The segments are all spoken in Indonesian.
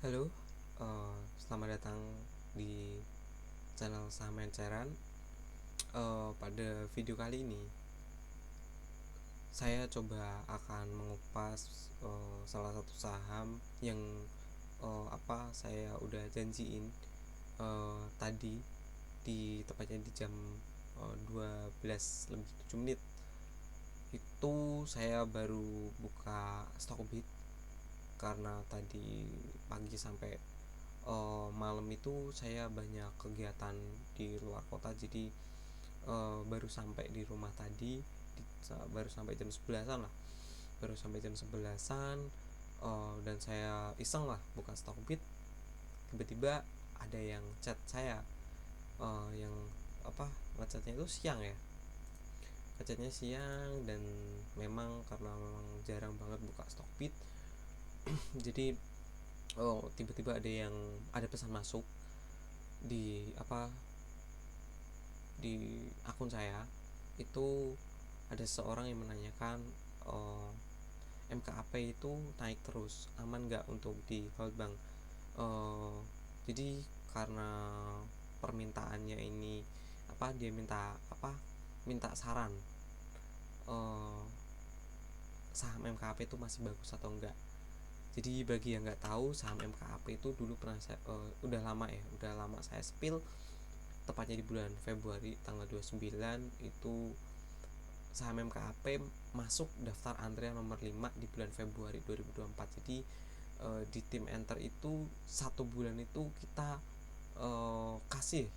Halo, selamat datang di channel Saham Enceran. Pada video kali ini, saya coba akan mengupas salah satu saham yang saya udah janjiin tadi tepatnya di jam 12:07 itu saya baru buka Stockbit karena tadi pagi sampai malam itu saya banyak kegiatan di luar kota, jadi baru sampai di rumah tadi baru sampai jam 11-an lah, dan saya iseng lah buka Stockbit. Tiba-tiba ada yang chat saya, yang ngechatnya itu siang ya, ngechatnya siang, dan karena memang jarang banget buka Stockbit jadi tiba-tiba ada pesan masuk di di akun saya. Itu ada seorang yang menanyakan, MKAP itu naik terus, aman nggak untuk di hold bank. Jadi karena permintaannya ini dia minta saran, uh, saham MKAP itu masih bagus atau enggak. Jadi bagi yang nggak tahu, saham MKAP itu dulu pernah udah lama saya spill, tepatnya di bulan Februari tanggal 29 itu saham MKAP masuk daftar antrian nomor 5 di bulan Februari 2024. Jadi di tim enter itu 1 bulan itu kita kasih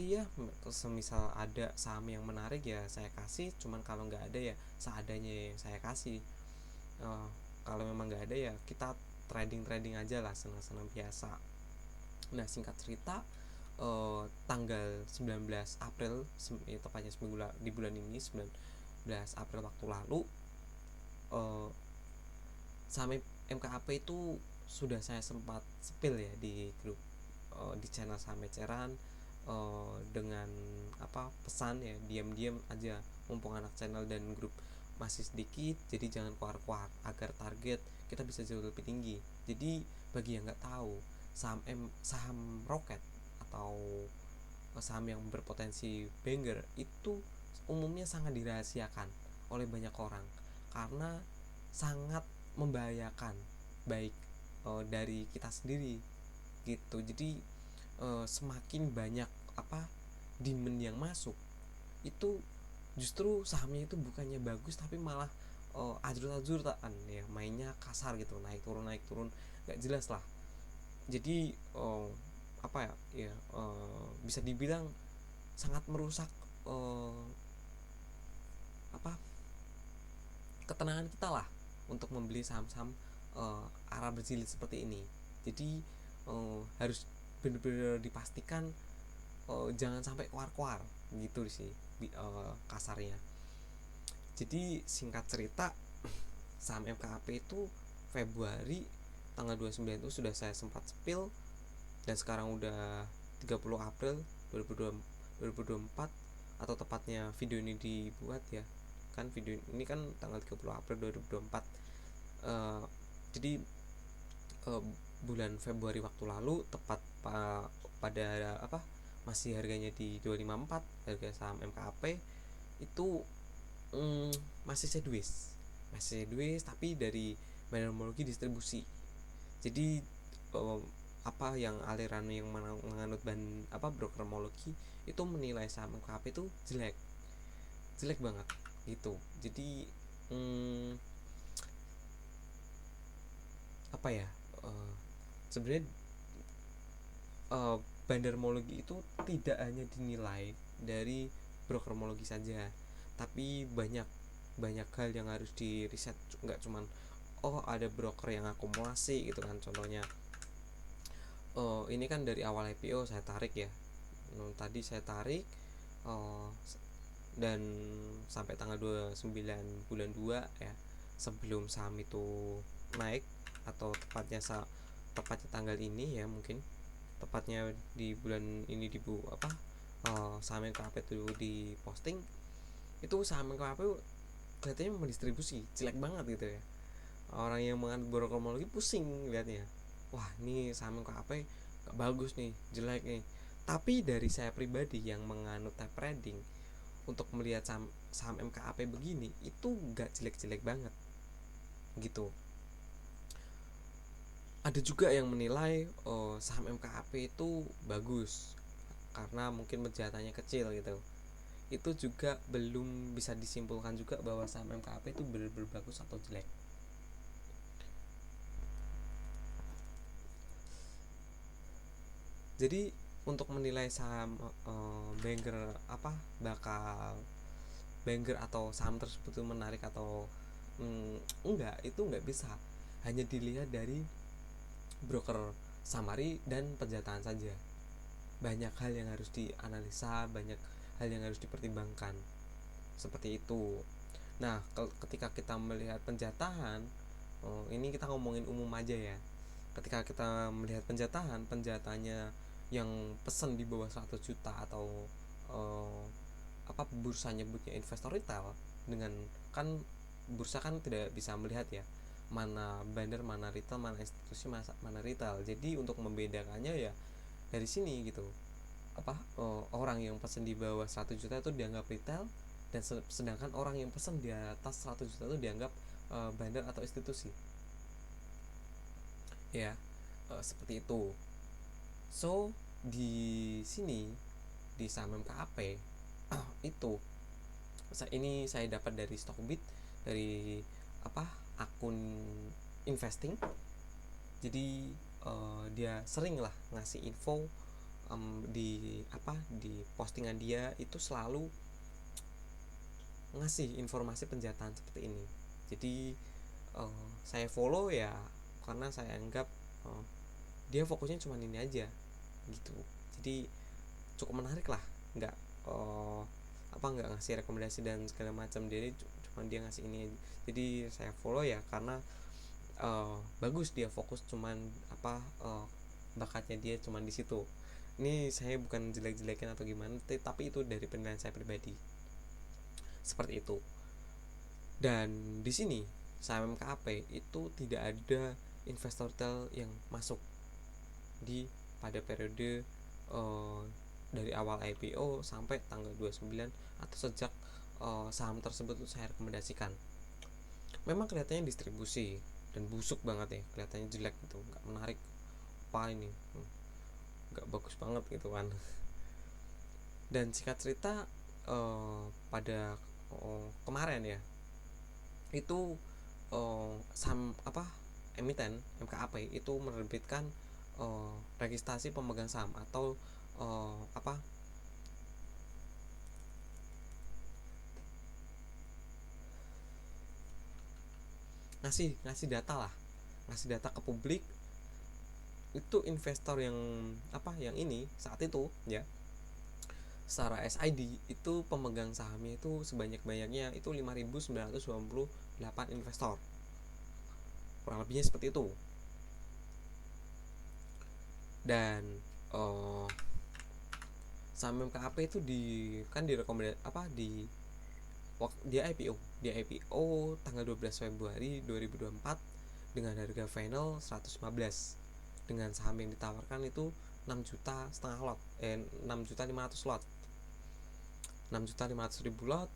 ya, semisal ada saham yang menarik ya saya kasih, cuman kalau nggak ada ya seadanya yang saya kasih. Kalau memang nggak ada ya kita trading aja lah, senang-senang biasa. Nah, singkat cerita, tanggal 19 April, tepatnya di bulan ini, 19 April waktu lalu, saham MKAP itu sudah saya sempat spill ya di grup, di channel Saham Eceran, dengan pesan ya, diam-diam aja, mumpung anak channel dan grup masih sedikit, jadi jangan keluar-keluar agar target kita bisa jauh lebih tinggi. Jadi bagi yang nggak tahu, saham roket atau saham yang berpotensi banger itu umumnya sangat dirahasiakan oleh banyak orang karena sangat membahayakan, baik dari kita sendiri gitu. Jadi semakin banyak demand yang masuk, itu justru sahamnya itu bukannya bagus tapi malah ajur-ajuran ya, mainnya kasar gitu, naik turun nggak jelas lah. Jadi bisa dibilang sangat merusak uh, apa ketenangan kita lah untuk membeli saham-saham arah berjilid seperti ini. Jadi harus benar-benar dipastikan jangan sampai keluar-keluar gitu sih, kasarnya. Jadi singkat cerita, saham MKAP itu Februari tanggal 29 itu sudah saya sempat spill, dan sekarang udah 30 April 2024, atau tepatnya video ini dibuat ya, kan video ini kan tanggal 30 April 2024. Jadi uh, bulan Februari waktu lalu, tepat pada masih harganya di 254, harga saham MKAP itu masih sideways tapi dari Bandarmologi distribusi. Jadi yang aliran yang menganut brokermologi itu menilai saham MKP itu jelek banget gitu. Jadi sebenarnya Bandarmologi itu tidak hanya dinilai dari brokermologi saja, tapi banyak hal yang harus di riset. Nggak cuman ada broker yang akumulasi gitu kan, contohnya ini kan dari awal IPO saya tarik ya. Tadi saya tarik, dan sampai tanggal 29 bulan 2 ya, sebelum saham itu naik, atau tepatnya tanggal ini ya, mungkin tepatnya di bulan ini saham MKP itu di posting, itu saham MKP kelihatannya mendistribusi jelek banget gitu ya. Orang yang menganut brokoli pusing lihatnya, wah ini saham MKAP gak bagus nih, jelek nih. Tapi dari saya pribadi yang menganut type trading, untuk melihat saham MKAP begini itu gak jelek-jelek banget gitu. Ada juga yang menilai saham MKAP itu bagus karena mungkin penjahatannya kecil gitu. Itu juga belum bisa disimpulkan juga bahwa saham MKAP itu benar-benar bagus atau jelek. Jadi untuk menilai saham banker bakal banker atau saham tersebut itu menarik atau enggak, itu enggak bisa hanya dilihat dari broker summary dan penjataan saja. Banyak hal yang harus dianalisa, banyak hal yang harus dipertimbangkan, seperti itu. Nah, ketika kita melihat penjatahan, ini kita ngomongin umum aja ya. Ketika kita melihat penjatahannya yang pesan di bawah 100 juta atau bursa nyebutnya investor retail, dengan kan bursa kan tidak bisa melihat ya mana bandar, mana retail, mana institusi, mana retail. Jadi untuk membedakannya ya dari sini gitu. Orang yang pesan di bawah 100 juta itu dianggap retail, dan sedangkan orang yang pesan di atas 100 juta itu dianggap bandar atau institusi. Ya, seperti itu. So, di sini di saham MKAP itu ini saya dapat dari Stockbit, dari akun investing. Jadi dia sering lah ngasih info di postingan dia itu selalu ngasih informasi penjataan seperti ini. Jadi saya follow ya karena saya anggap dia fokusnya cuma ini aja gitu. Jadi cukup menarik lah, nggak nggak ngasih rekomendasi dan segala macam, jadi cuma dia ngasih ini aja. Jadi saya follow ya karena bagus, dia fokus cuman bakatnya dia cuman di situ. Ini saya bukan jelek-jelekin atau gimana, tapi itu dari penilaian saya pribadi seperti itu. Dan di sini saham MKAP itu tidak ada investor retail yang masuk pada periode dari awal IPO sampai tanggal 29 atau sejak saham tersebut saya rekomendasikan. Memang kelihatannya distribusi dan busuk banget ya, kelihatannya jelek gitu, nggak menarik, apa ini nggak bagus banget gitu kan. Dan singkat cerita pada kemarin ya itu saham emiten MKAP itu menerbitkan registrasi pemegang saham atau ngasih data lah, ngasih data ke publik. Itu investor yang ini saat itu ya, secara SID itu pemegang sahamnya itu sebanyak-banyaknya itu 5.998 investor, kurang lebihnya seperti itu. Dan saham MKAP itu di IPO tanggal 12 Februari 2024 dengan harga final 115, dengan saham yang ditawarkan itu 6,5 juta lot, 6.500.000 lot, 6.500.000 lot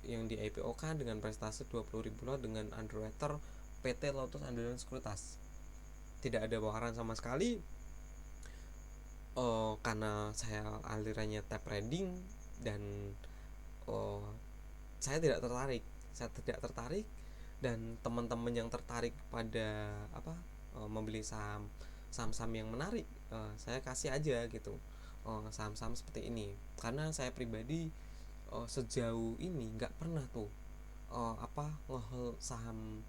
yang di IPO kan dengan prestasi 20.000 lot dengan underwriter PT Lotus Andalan Sekuritas. Tidak ada bawaran sama sekali. Karena saya alirannya type trading dan saya tidak tertarik, dan teman-teman yang tertarik pada membeli saham-saham yang menarik, saya kasih aja gitu saham-saham seperti ini. Karena saya pribadi sejauh ini nggak pernah tuh nge-hold saham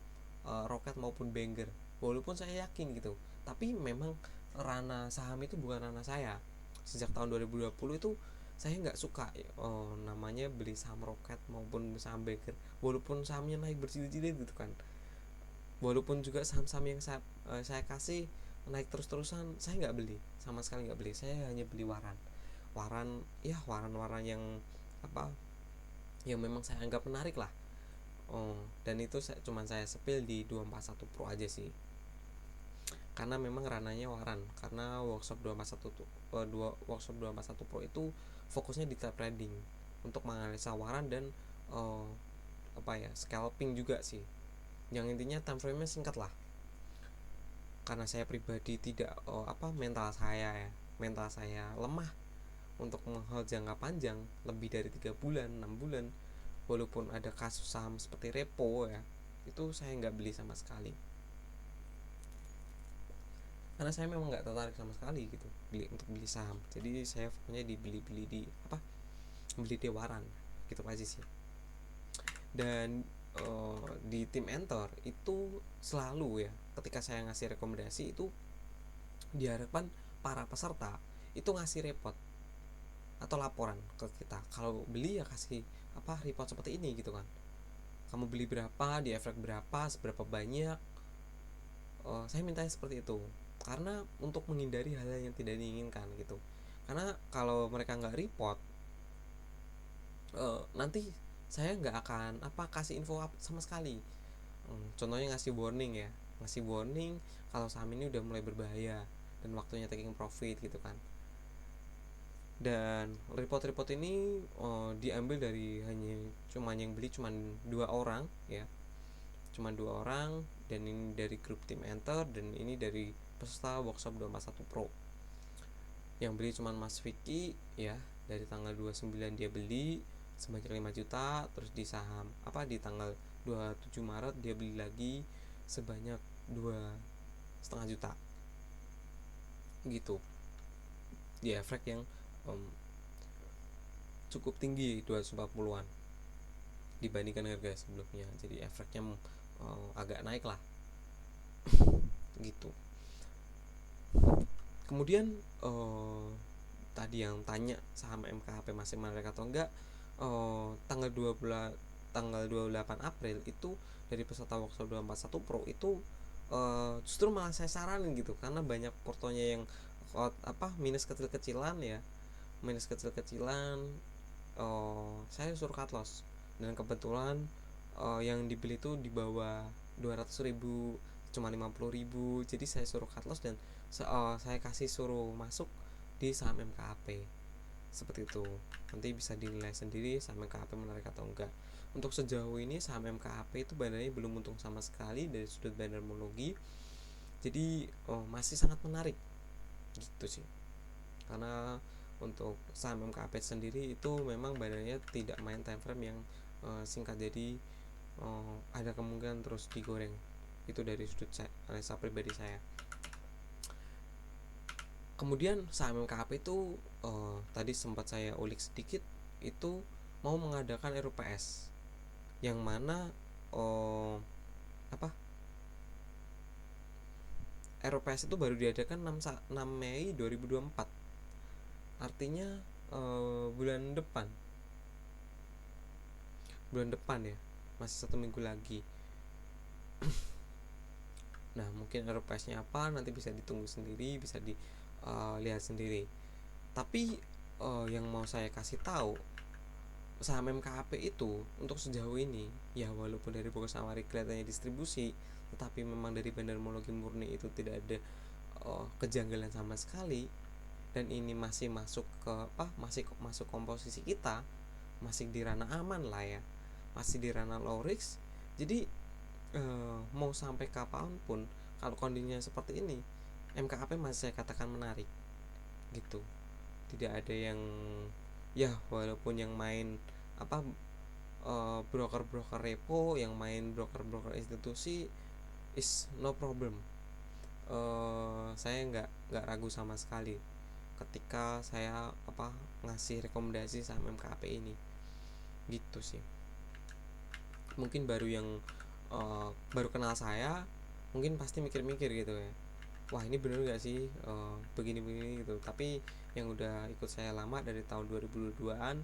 Rocket maupun Banger, walaupun saya yakin gitu. Tapi memang ranah saham itu bukan ranah saya. Sejak tahun 2020 itu saya nggak suka namanya beli saham Rocket maupun saham Banger, walaupun sahamnya naik berjilid-jilid gitu kan. Walaupun juga saham-saham yang saya kasih naik terus-terusan, saya nggak beli, sama sekali nggak beli. Saya hanya beli waran yang yang memang saya anggap menarik lah. Dan itu cuman saya spill di 241 Pro aja sih, karena memang rananya waran. Karena workshop 241 tuh, workshop 241 Pro itu fokusnya di type reading untuk menganalisa waran dan scalping juga sih. Yang intinya time frame-nya singkat lah. Karena saya pribadi tidak mental saya lemah untuk menghold jangka panjang lebih dari 3 bulan, 6 bulan. Walaupun ada kasus saham seperti repo ya, itu saya nggak beli sama sekali. Karena saya memang nggak tertarik sama sekali gitu untuk beli saham. Jadi saya fokusnya di beli di waran gitu aja sih. Dan di tim enter itu selalu ya, ketika saya ngasih rekomendasi itu diharapkan para peserta itu ngasih report atau laporan ke kita. Kalau beli ya kasih report seperti ini gitu kan, kamu beli berapa, di efek berapa, seberapa banyak. Saya mintanya seperti itu karena untuk menghindari hal-hal yang tidak diinginkan gitu. Karena kalau mereka nggak report, nanti saya nggak akan kasih info sama sekali. Contohnya ngasih warning kalau saham ini udah mulai berbahaya dan waktunya taking profit gitu kan. Dan report ini diambil dari yang beli cuma 2 orang ya, cuma 2 orang, dan ini dari grup tim enter, dan ini dari peserta workshop 241 Pro. Yang beli cuma Mas Vicky ya, dari tanggal 29 dia beli sebanyak 5 juta, terus di saham di tanggal 27 Maret dia beli lagi sebanyak 2,5 juta gitu. Di efek yang cukup tinggi, 240-an dibandingkan harga sebelumnya. Jadi efeknya agak naik lah gitu. Kemudian tadi yang tanya saham MKHP masih menarik atau enggak, tanggal 28 April itu dari peserta workshop 241 Pro itu justru malah saya saranin gitu, karena banyak portonya yang minus kecil-kecilan ya, saya suruh cut loss. Dan kebetulan yang dibeli itu di bawah 200.000, cuma 50.000. Jadi saya suruh cut loss dan saya kasih suruh masuk di saham MKHP seperti itu. Nanti bisa dinilai sendiri saham MKHP menarik atau enggak. Untuk sejauh ini saham MKHP itu bandarnya belum untung sama sekali dari sudut bandarmologi. Jadi masih sangat menarik gitu sih. Karena untuk saham MKHP sendiri itu memang badannya tidak main time frame yang singkat, jadi ada kemungkinan terus digoreng. Itu dari sudut analisa pribadi saya. Kemudian saham MKHP itu tadi sempat saya ulik sedikit, itu mau mengadakan RUPS yang mana RUPS itu baru diadakan 6 Mei 2024. Artinya bulan depan ya, masih 1 minggu lagi. Nah, mungkin RUPS-nya apa nanti bisa ditunggu sendiri, bisa dilihat sendiri. Tapi yang mau saya kasih tahu, saham MKHP itu untuk sejauh ini ya, walaupun dari Bogor Sawari kelihatannya distribusi, tetapi memang dari bandarmologi murni itu tidak ada kejanggalan sama sekali. Dan ini masih masuk masuk komposisi kita, masih di ranah aman lah ya, masih di ranah low risk. Jadi mau sampai kapanpun kalau kondisinya seperti ini, MKHP masih saya katakan menarik gitu. Tidak ada yang ya, walaupun yang main broker-broker repo, yang main broker-broker institusi is no problem. Saya nggak ragu sama sekali ketika saya ngasih rekomendasi saham MKHP ini gitu sih. Mungkin baru baru kenal saya mungkin pasti mikir-mikir gitu ya, wah ini bener gak sih begini-begini gitu. Tapi yang udah ikut saya lama dari tahun 2022an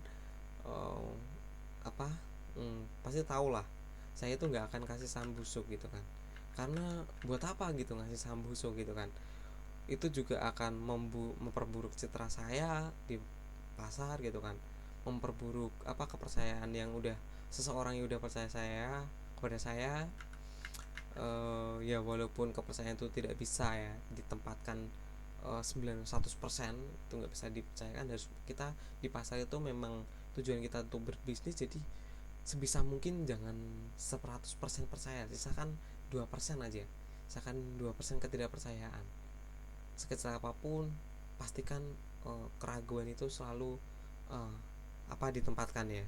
pasti tau lah, saya tuh nggak akan kasih saham busuk gitu kan. Karena buat apa gitu ngasih saham busuk gitu kan, itu juga akan memperburuk citra saya di pasar gitu kan, memperburuk kepercayaan yang udah seseorang yang udah percaya kepada saya, ya walaupun kepercayaan itu tidak bisa ya ditempatkan 100% itu nggak bisa dipercayakan. Harus kita di pasar itu memang tujuan kita untuk berbisnis, jadi sebisa mungkin jangan 100% percaya, sisakan 2% aja, sisakan 2% ketidakpercayaan. Sekecil apapun pastikan keraguan itu selalu uh, ditempatkan ya,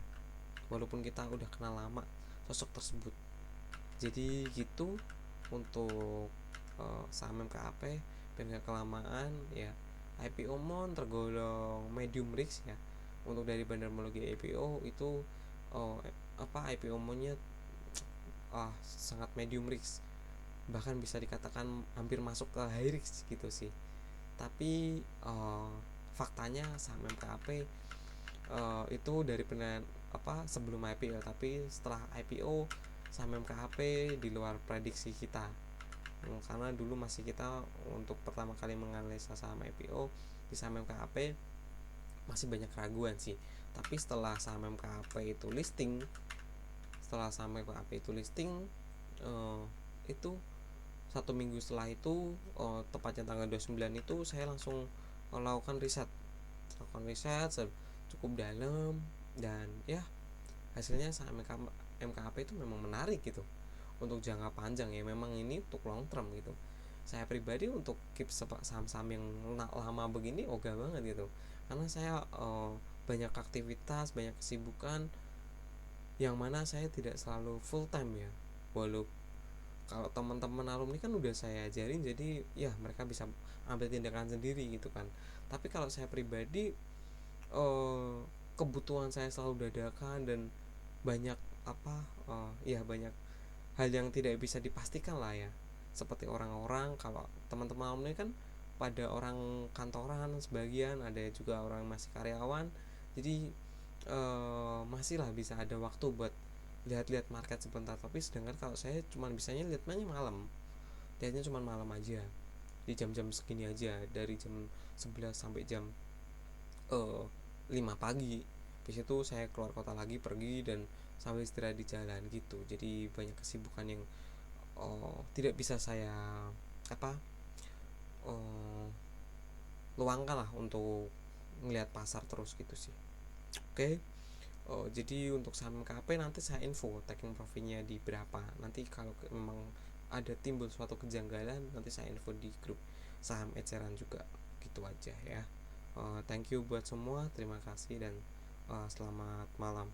walaupun kita udah kenal lama sosok tersebut. Jadi gitu untuk saham MKAP. Dan gak kelamaan ya, IPO Mon tergolong medium risk ya. Untuk dari bandarmologi IPO itu IPO Monnya sangat medium risk, bahkan bisa dikatakan hampir masuk ke high risk gitu sih. Tapi faktanya saham MKAP itu dari penilaian sebelum IPO, tapi setelah IPO saham MKAP di luar prediksi kita. Karena dulu masih kita untuk pertama kali menganalisa saham IPO di saham MKAP masih banyak keraguan sih. Tapi setelah saham MKAP itu listing, itu 1 minggu setelah itu, tepatnya tanggal 29 itu saya langsung melakukan riset cukup dalam. Dan ya hasilnya saham MKAP itu memang menarik gitu untuk jangka panjang ya. Memang ini untuk long term gitu. Saya pribadi untuk keep saham-saham yang lama begini ogah banget gitu, karena saya banyak aktivitas, banyak kesibukan yang mana saya tidak selalu full time ya. Walau kalau teman-teman alumni kan udah saya ajarin, jadi ya mereka bisa ambil tindakan sendiri gitu kan. Tapi kalau saya pribadi, kebutuhan saya selalu dadakan, dan banyak banyak hal yang tidak bisa dipastikan lah ya. Seperti orang-orang, kalau teman-teman alumni kan pada orang kantoran sebagian, ada juga orang masih karyawan, jadi masih lah bisa ada waktu buat lihat-lihat market sebentar. Tapi sedangkan kalau saya cuma bisanya lihatnya malam, lihatnya cuma malam aja, di jam-jam segini aja, dari jam 11 sampai jam 5 pagi. Habis itu saya keluar kota lagi, pergi dan sambil istirahat di jalan gitu. Jadi banyak kesibukan yang tidak bisa saya uh, luangkan lah untuk ngelihat pasar terus gitu sih. Oke. Jadi untuk saham KP nanti saya info taking profitnya di berapa. Nanti kalau memang ada timbul suatu kejanggalan, nanti saya info di grup saham eceran juga. Gitu aja ya. Thank you buat semua, terima kasih dan selamat malam.